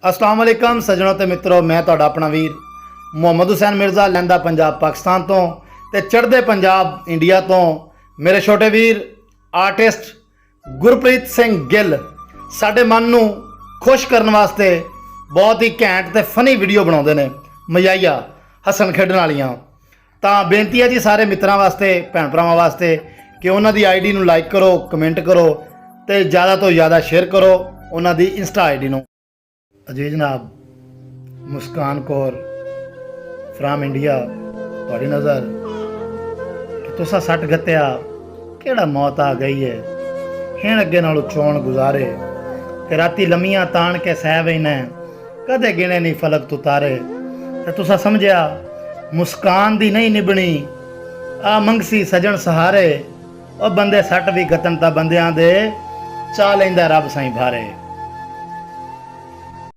अस्सलाम वालेकुम सजनों ते मित्रों, मैं तुहाडा अपना वीर मुहम्मद हुसैन मिर्ज़ा लैंदा पंजाब पाकिस्तान तो ते चढ़दे पंजाब इंडिया तो मेरे छोटे वीर आर्टिस्ट गुरप्रीत सिंह गिल साडे मन नूं खुश करने वास्ते बहुत ही घैंट ते फनी वीडियो बनाउंदे ने, मजाइया हसन खेडण वालियां। तां बेनती है जी सारे मित्रां वास्ते, भैन भरावां वास्ते कि उन्हां दी आईडी नूं लाइक करो, कमेंट करो ते ज़्यादा तो ज़्यादा शेयर करो उन्हां दी इंस्टा आईडी नूं। अजी जनाब, मुस्कान कौर फ्राम इंडिया, थोड़ी नज़र कि तुसा सट गत्या केड़ा मौत आ गई है, हिण अगे नालों चौन गुजारे ते राती लम्मियां तान के सह वहीने कदे गिने नहीं फलक तू तारे। ते तुसा समझिया मुस्कान दी नहीं निभनी आ मंगसी सजन सहारे, और बंदे सट भी गतन ता बंदियां दे चा लैंदा रब साईं भारे।